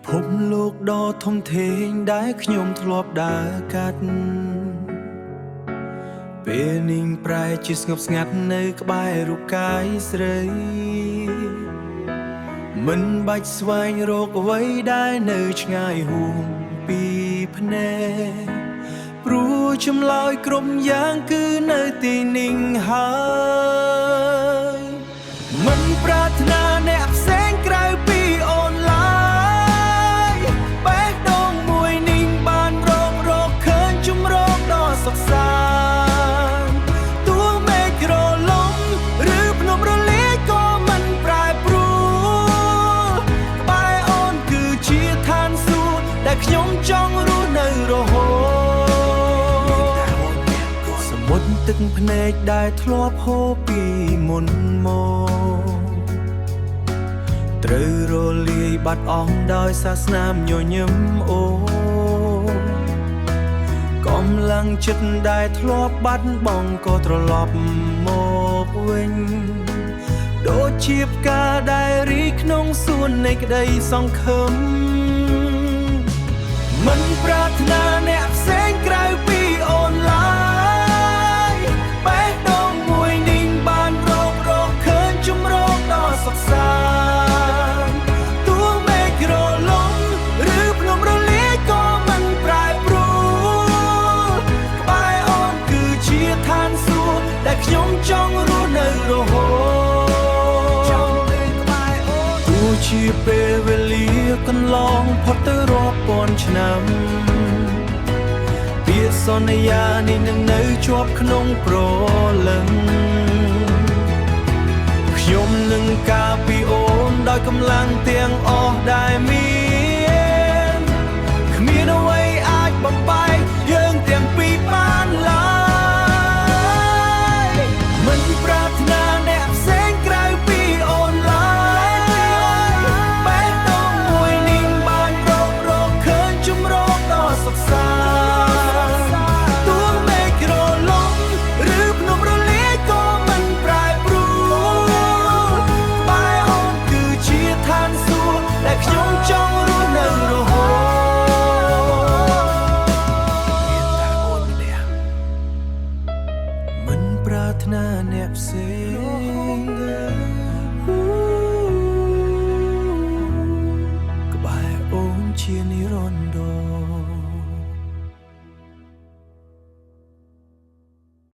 ភពលោកដ៏ធំធេងដែលខ្ញុំធ្លាប់ដើរកាត់ពេលនាងប្រែជាស្ងប់ស្ងាត់នៅក្បែររូបកាយស្រីមិនបាច់ស្វែងរកអ្វីដែលនៅឆ្ងាយហួងពីភ្នែកព្រោះចម្លើយគ្រប់យ៉ាងគឺនៅទីនេះហើយមិនប្រាថ្នាអ្នកផ្សេងក្រៅពីអូនឡើយបេះដូងមួយនេះបានរកឃើញជំរកដ៏សុខសាន្តទោះមេឃរលំឬភ្នំរលាយក៏មិនប្រែប្រួលបែរអូនគឺជាឋានសួគ៌ដែលខ្ញុំចង់រស់នៅរហូតសមុទ្រទឹកភ្នែកដែលធ្លាប់ហូរពីមុនមកត្រូវរលាយបាត់អស់ដោយសាសនាញញឹមអូកម្លាំងចិត្តដែលធ្លាប់បាត់បង់ក៏ត្រឡប់មកវិញដូចជាផ្កាដែលរីក្នុងសួននៃក្តីសង្ឃឹមមិនប្រាថ្នាអ្នកផ្សេងក្រៅពីអូនឡើយបេះដូងមួយនេះបានរកឃើញជំរកដ៏សុខសាន្តទោះមេឃរលំឬភ្នំរលាយក៏មិនប្រែប្រួលក្បែរអូនគឺជាឋានសួគ៌ដែលខ្ញុំចង់រស់នៅរហូតទោះជាពេលវេលាកន្លងផុតទៅរាប់ពាន់ឆ្នាំពាក្យសន្យានេះនឹងនៅជាប់ក្នុងព្រលឹងខ្ញុំនឹងការពីអូនដោយកម្លាំងទាំងអស់ដែលមានគ្មានអ្វីអាចបំបែកយើងទាំងពីរបានឡើយមិនប្រាថ្នាអ្នកផ្សេងក្រៅពីអូនឡើយបេះដូងមួយនេះបានរកឃើញជំរកដ៏សុខសាន្តទោះមេឃរលំឬភ្នំរលាយក៏មិនប្រែប្រួលបែរអូនគឺជាឋានសួគ៌ដែលខ្ញុំចង់រស់នៅរហូតមិនប្រាថ្នាអ្នកផ្សេងក្បែរអូនជានិ